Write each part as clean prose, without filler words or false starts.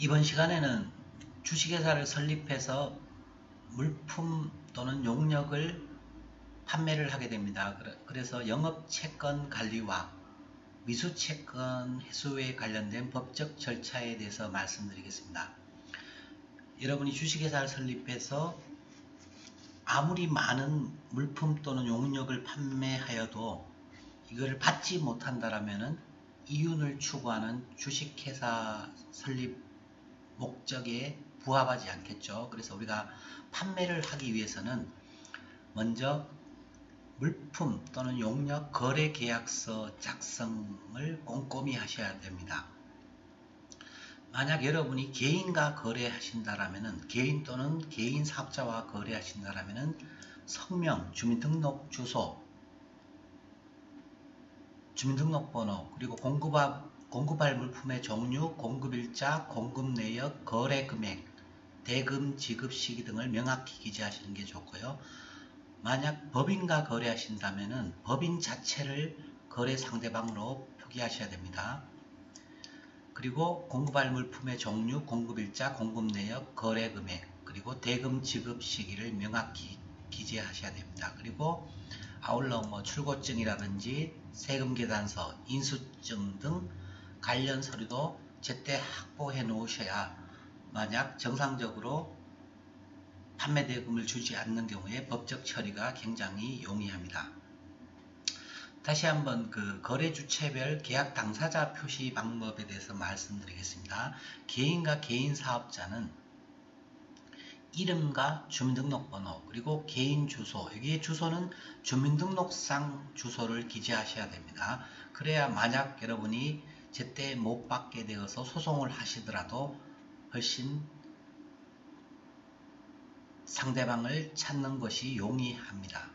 이번 시간에는 주식회사를 설립해서 물품 또는 용역을 판매를 하게 됩니다. 그래서 영업채권 관리와 미수채권 회수에 관련된 법적 절차에 대해서 말씀드리겠습니다. 여러분이 주식회사를 설립해서 아무리 많은 물품 또는 용역을 판매하여도 이걸 받지 못한다면 이윤을 추구하는 주식회사 설립 목적에 부합하지 않겠죠. 그래서 우리가 판매를 하기 위해서는 먼저 물품 또는 용역 거래 계약서 작성을 꼼꼼히 하셔야 됩니다. 만약 여러분이 개인과 거래하신다라면, 개인 또는 개인 사업자와 거래하신다라면 성명, 주민등록주소, 주민등록번호, 그리고 공급할 물품의 종류, 공급일자, 공급내역, 거래금액, 대금 지급 시기 등을 명확히 기재하시는 게 좋고요. 만약 법인과 거래하신다면 법인 자체를 거래 상대방으로 표기하셔야 됩니다. 그리고 공급할 물품의 종류, 공급일자, 공급내역, 거래금액, 그리고 대금 지급 시기를 명확히 기재하셔야 됩니다. 그리고 아울러 출고증이라든지 세금계산서, 인수증 등 관련 서류도 제때 확보해 놓으셔야 만약 정상적으로 판매 대금을 주지 않는 경우에 법적 처리가 굉장히 용이합니다. 다시 한번 거래 주체별 계약 당사자 표시 방법에 대해서 말씀드리겠습니다. 개인과 개인 사업자는 이름과 주민등록번호, 그리고 개인 주소, 여기에 주소는 주민등록상 주소를 기재하셔야 됩니다. 그래야 만약 여러분이 제때 못 받게 되어서 소송을 하시더라도 훨씬 상대방을 찾는 것이 용이합니다.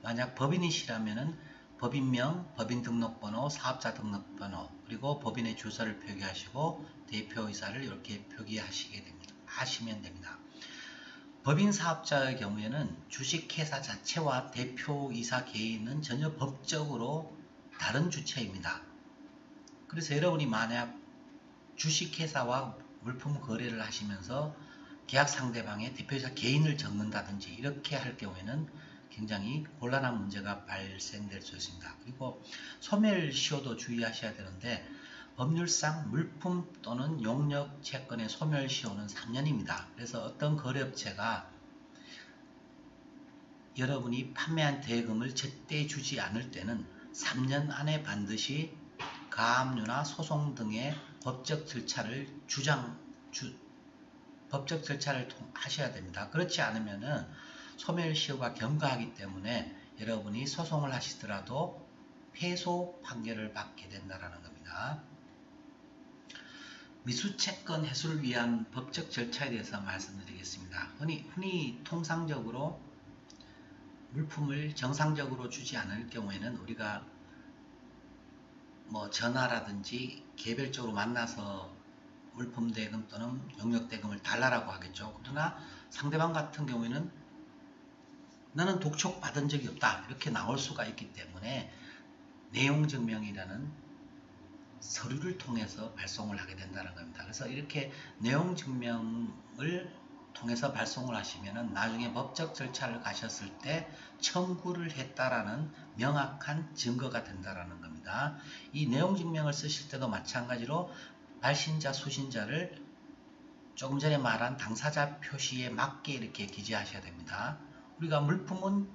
만약 법인이시라면 법인명, 법인등록번호, 사업자 등록번호, 그리고 법인의 주소를 표기하시고 대표이사를 이렇게 표기하시게 됩니다. 하시면 됩니다. 법인 사업자의 경우에는 주식회사 자체와 대표이사 개인은 전혀 법적으로 다른 주체입니다. 그래서 여러분이 만약 주식회사와 물품 거래를 하시면서 계약 상대방의 대표이사 개인을 적는다든지 이렇게 할 경우에는 굉장히 곤란한 문제가 발생될 수 있습니다. 그리고 소멸시효도 주의하셔야 되는데 법률상 물품 또는 용역 채권의 소멸시효는 3년입니다. 그래서 어떤 거래업체가 여러분이 판매한 대금을 제때 주지 않을 때는 3년 안에 반드시 가압류나 소송 등의 법적 절차를 하셔야 됩니다. 그렇지 않으면 소멸시효가 경과하기 때문에 여러분이 소송을 하시더라도 패소 판결을 받게 된다는 겁니다. 미수채권 회수를 위한 법적 절차에 대해서 말씀드리겠습니다. 흔히 통상적으로 물품을 정상적으로 주지 않을 경우에는 우리가 전화라든지 개별적으로 만나서 물품 대금 또는 용역 대금을 달라고 하겠죠. 그러나 상대방 같은 경우에는 나는 독촉 받은 적이 없다 이렇게 나올 수가 있기 때문에 내용증명이라는 서류를 통해서 발송을 하게 된다는 겁니다. 그래서 이렇게 내용증명을 통해서 발송을 하시면은 나중에 법적 절차를 가셨을 때 청구를 했다라는 명확한 증거가 된다라는 겁니다. 이 내용증명을 쓰실 때도 마찬가지로 발신자, 수신자를 조금 전에 말한 당사자 표시에 맞게 이렇게 기재하셔야 됩니다. 우리가 물품은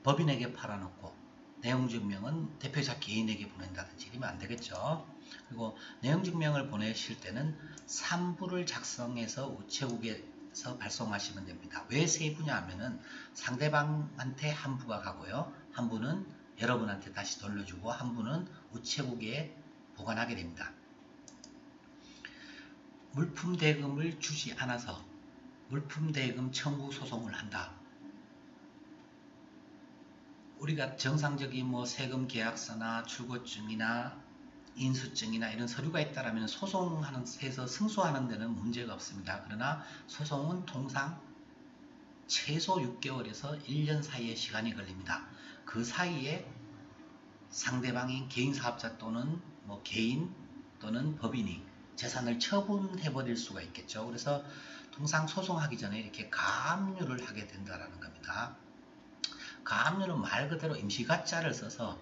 법인에게 팔아놓고 내용증명은 대표이사 개인에게 보낸다든지 이러면 안 되겠죠. 그리고 내용증명을 보내실 때는 3부를 작성해서 우체국에서 발송하시면 됩니다. 왜 3부냐 하면은 상대방한테 한 부가 가고요. 한 부는 여러분한테 다시 돌려주고 한 부는 우체국에 보관하게 됩니다. 물품 대금을 주지 않아서 물품 대금 청구 소송을 한다. 우리가 정상적인 세금 계약서나 출고증이나 인수증이나 이런 서류가 있다라면 소송하는 해서 승소하는 데는 문제가 없습니다. 그러나 소송은 통상 최소 6개월에서 1년 사이의 시간이 걸립니다. 그 사이에 상대방인 개인 사업자 또는 개인 또는 법인이 재산을 처분해 버릴 수가 있겠죠. 그래서 통상 소송하기 전에 이렇게 가압류를 하게 된다라는 겁니다. 가압류는 말 그대로 임시가짜를 써서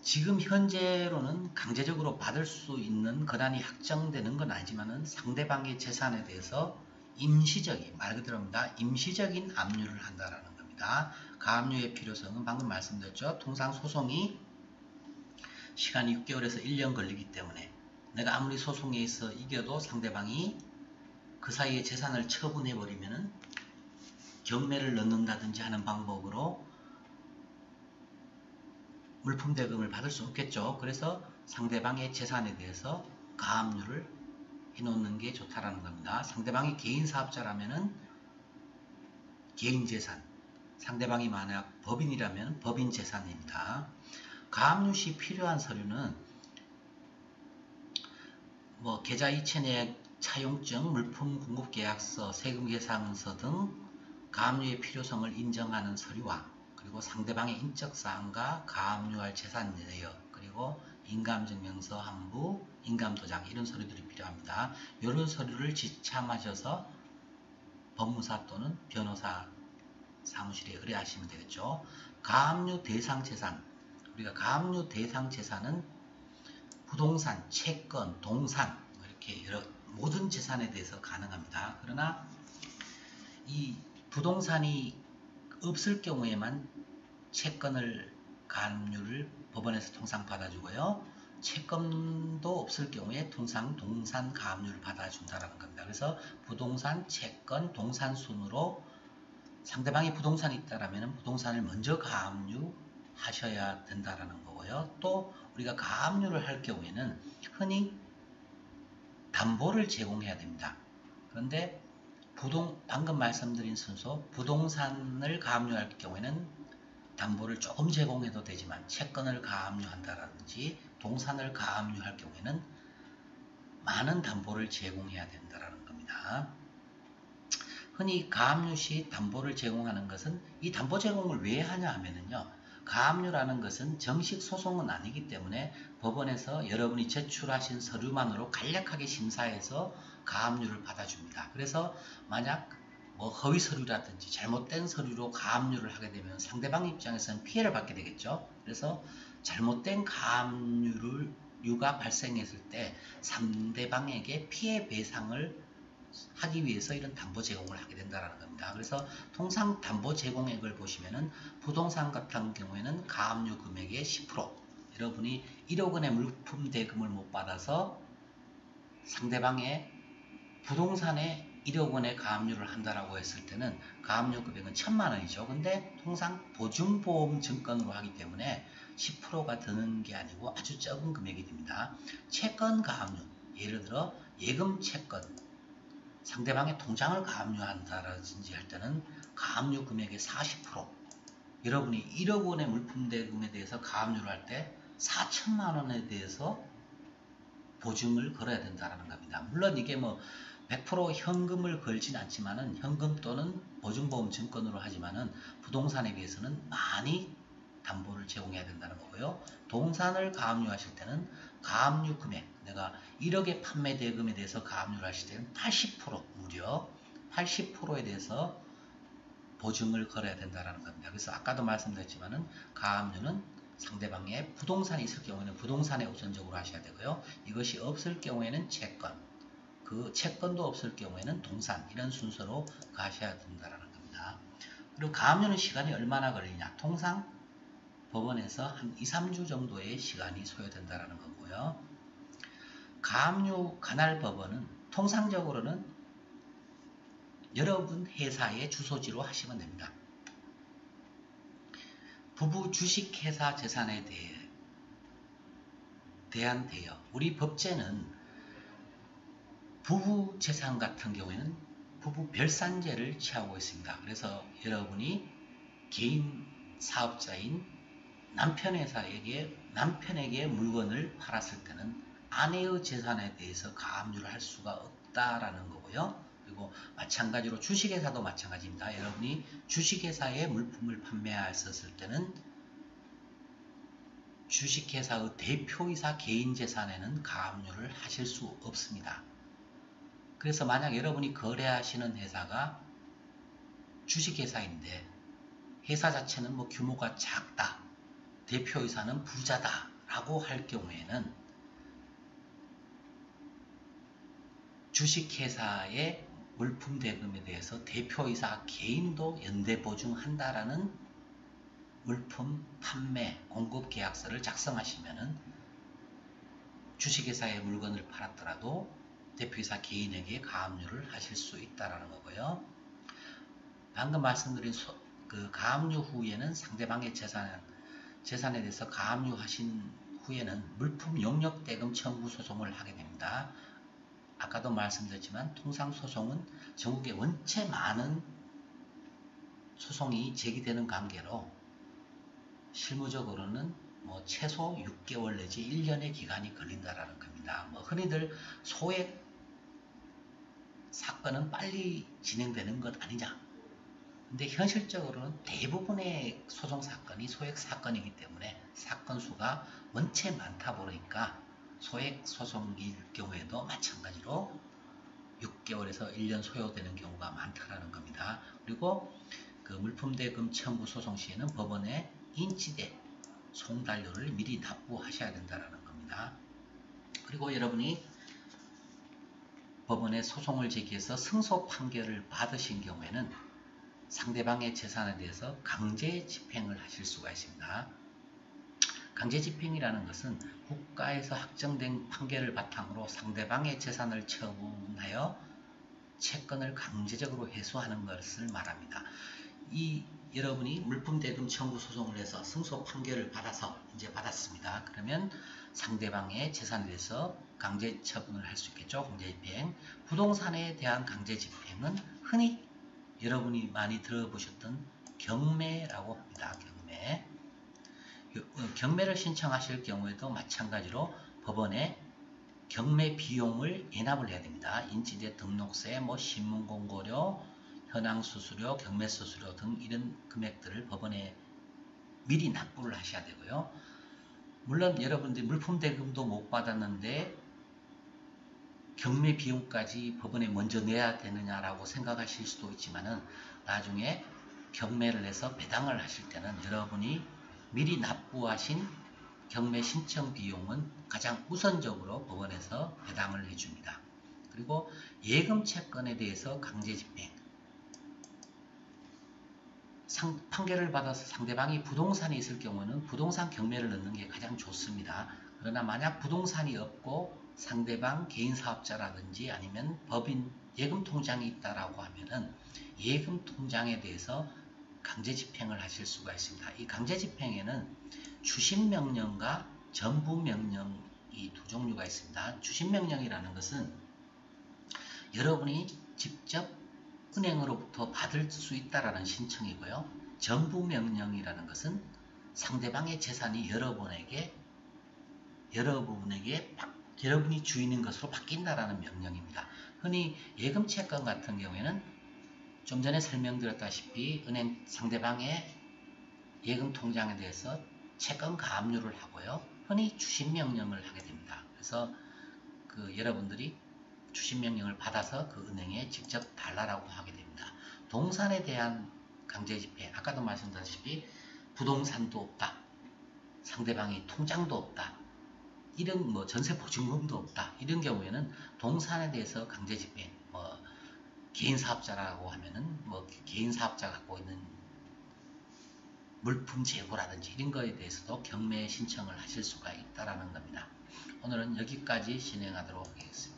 지금 현재로는 강제적으로 받을 수 있는 권한이 확정되는 건 아니지만은 상대방의 재산에 대해서 임시적인, 말 그대로입니다. 임시적인 압류를 한다라는 겁니다. 가압류의 필요성은 방금 말씀드렸죠. 통상 소송이 시간이 6개월에서 1년 걸리기 때문에 내가 아무리 소송에 있어 이겨도 상대방이 그 사이에 재산을 처분해 버리면은 경매를 넣는다든지 하는 방법으로 물품 대금을 받을 수 없겠죠. 그래서 상대방의 재산에 대해서 가압류를 해놓는 게 좋다라는 겁니다. 상대방이 개인 사업자라면은 개인 재산, 상대방이 만약 법인이라면 법인 재산입니다. 가압류 시 필요한 서류는 뭐 계좌 이체내역 차용증, 물품 공급 계약서, 세금 계산서 등 가압류의 필요성을 인정하는 서류와 그리고 상대방의 인적사항과 가압류할 재산 내역, 그리고 인감증명서 한 부, 인감도장 이런 서류들이 필요합니다. 이런 서류를 지참하셔서 법무사 또는 변호사 사무실에 의뢰하시면 되겠죠. 가압류 대상 재산, 우리가 가압류 대상 재산은 부동산, 채권, 동산 이렇게 여러 모든 재산에 대해서 가능합니다. 그러나 이 부동산이 없을 경우에만 채권을 가압류를 법원에서 통상 받아주고요. 채권도 없을 경우에 통상 동산 가압류를 받아준다는 겁니다. 그래서 부동산, 채권, 동산 순으로 상대방이 부동산이 있다라면 부동산을 먼저 가압류 하셔야 된다라는 거고요. 또 우리가 가압류를 할 경우에는 흔히 담보를 제공해야 됩니다. 그런데 방금 말씀드린 순서 부동산을 가압류할 경우에는 담보를 조금 제공해도 되지만 채권을 가압류한다든지 동산을 가압류할 경우에는 많은 담보를 제공해야 된다는 겁니다. 흔히 가압류 시 담보를 제공하는 것은 이 담보 제공을 왜 하냐 하면은요. 가압류라는 것은 정식 소송은 아니기 때문에 법원에서 여러분이 제출하신 서류만으로 간략하게 심사해서 가압류를 받아줍니다. 그래서 만약 뭐 허위 서류라든지 잘못된 서류로 가압류를 하게 되면 상대방 입장에서는 피해를 받게 되겠죠. 그래서 잘못된 가압류가 발생했을 때 상대방에게 피해 배상을 하기 위해서 이런 담보 제공을 하게 된다는 겁니다. 그래서 통상 담보 제공액을 보시면은 부동산 같은 경우에는 가압류 금액의 10%, 여러분이 1억 원의 물품 대금을 못 받아서 상대방의 부동산에 1억 원의 가압류를 한다라고 했을 때는 가압류 금액은 1000만 원이죠. 근데 통상 보증보험 증권으로 하기 때문에 10%가 드는 게 아니고 아주 적은 금액이 됩니다. 채권 가압류, 예를 들어 예금 채권, 상대방의 통장을 가압류한다든지 할 때는 가압류 금액의 40%, 여러분이 1억 원의 물품 대금에 대해서 가압류를 할 때 4천만 원에 대해서 보증을 걸어야 된다는 겁니다. 물론 이게 뭐 100% 현금을 걸진 않지만은 현금 또는 보증보험 증권으로 하지만은 부동산에 비해서는 많이 담보를 제공해야 된다는 거고요. 동산을 가압류하실 때는 가압류 금액, 내가 1억의 판매 대금에 대해서 가압류를 하실 때는 80% 무려 80%에 대해서 보증을 걸어야 된다는 겁니다. 그래서 아까도 말씀드렸지만은 가압류는 상대방의 부동산이 있을 경우에는 부동산에 우선적으로 하셔야 되고요. 이것이 없을 경우에는 채권, 그 채권도 없을 경우에는 동산, 이런 순서로 가셔야 된다는 겁니다. 그리고 가압류는 시간이 얼마나 걸리냐? 통상 법원에서 한 2-3주 정도의 시간이 소요된다는 거고요. 가압류 관할 법원은 통상적으로는 여러분 회사의 주소지로 하시면 됩니다. 부부 주식회사 재산에 대한 대여, 우리 법제는 부부 재산 같은 경우에는 부부 별산제를 취하고 있습니다. 그래서 여러분이 개인 사업자인 남편에게 물건을 팔았을 때는 아내의 재산에 대해서 가압류를 할 수가 없다라는 거고요. 그리고 마찬가지로 주식회사도 마찬가지입니다. 여러분이 주식회사에 물품을 판매하셨을 때는 주식회사의 대표이사 개인재산에는 가압류를 하실 수 없습니다. 그래서 만약 여러분이 거래하시는 회사가 주식회사인데 회사 자체는 뭐 규모가 작다, 대표이사는 부자다 라고 할 경우에는 주식회사의 물품 대금에 대해서 대표이사 개인도 연대 보증한다라는 물품 판매 공급 계약서를 작성하시면은 주식회사의 물건을 팔았더라도 대표이사 개인에게 가압류를 하실 수 있다라는 거고요. 방금 말씀드린 그 가압류 후에는 상대방의 재산에 대해서 가압류 하신 후에는 물품 용역 대금 청구 소송을 하게 됩니다. 아까도 말씀드렸지만 통상 소송은 전국에 원체 많은 소송이 제기되는 관계로 실무적으로는 뭐 최소 6개월 내지 1년의 기간이 걸린다라는 겁니다. 뭐 흔히들 소액 사건은 빨리 진행되는 것 아니냐. 근데 현실적으로는 대부분의 소송 사건이 소액 사건이기 때문에 사건 수가 원체 많다 보니까 소액 소송일 경우에도 마찬가지로 6개월에서 1년 소요되는 경우가 많다라는 겁니다. 그리고 그 물품대금 청구 소송 시에는 법원에 인지대 송달료를 미리 납부하셔야 된다는 겁니다. 그리고 여러분이 법원에 소송을 제기해서 승소 판결을 받으신 경우에는 상대방의 재산에 대해서 강제 집행을 하실 수가 있습니다. 강제 집행이라는 것은 국가에서 확정된 판결을 바탕으로 상대방의 재산을 처분하여 채권을 강제적으로 회수하는 것을 말합니다. 여러분이 물품 대금 청구 소송을 해서 승소 판결을 받아서 이제 받았습니다. 그러면 상대방의 재산에 대해서 강제 처분을 할 수 있겠죠. 강제 집행. 부동산에 대한 강제 집행은 흔히 여러분이 많이 들어보셨던 경매라고 합니다. 경매. 경매를 신청하실 경우에도 마찬가지로 법원에 경매 비용을 인합을 해야 됩니다. 인지대 등록세, 뭐 신문공고료, 현황수수료, 경매수수료 등 이런 금액들을 법원에 미리 납부를 하셔야 되고요. 물론 여러분들이 물품 대금도 못 받았는데 경매 비용까지 법원에 먼저 내야 되느냐라고 생각하실 수도 있지만은 나중에 경매를 해서 배당을 하실 때는 여러분이 미리 납부하신 경매 신청 비용은 가장 우선적으로 법원에서 배당을 해줍니다. 그리고 예금 채권에 대해서 강제 집행. 판결을 받아서 상대방이 부동산이 있을 경우는 부동산 경매를 넣는 게 가장 좋습니다. 그러나 만약 부동산이 없고 상대방 개인 사업자라든지 아니면 법인 예금 통장이 있다라고 하면은 예금 통장에 대해서 강제 집행을 하실 수가 있습니다. 이 강제 집행에는 주식명령과 전부명령이 두 종류가 있습니다. 주식명령이라는 것은 여러분이 직접 은행으로부터 받을 수 있다라는 신청이고요. 전부명령이라는 것은 상대방의 재산이 여러분이 주인인 것으로 바뀐다라는 명령입니다. 흔히 예금 채권 같은 경우에는 좀 전에 설명드렸다시피 은행 상대방의 예금 통장에 대해서 채권 가압류를 하고요. 흔히 주식명령을 하게 됩니다. 그래서 여러분들이 주식명령을 받아서 그 은행에 직접 달라라고 하게 됩니다. 동산에 대한 강제 집행, 아까도 말씀드렸다시피 부동산도 없다, 상대방이 통장도 없다, 이런 뭐 전세 보증금도 없다, 이런 경우에는 동산에 대해서 강제 집행, 뭐 개인 사업자라고 하면은 뭐 개인 사업자 갖고 있는 물품 재고라든지 이런 거에 대해서도 경매 신청을 하실 수가 있다라는 겁니다. 오늘은 여기까지 진행하도록 하겠습니다.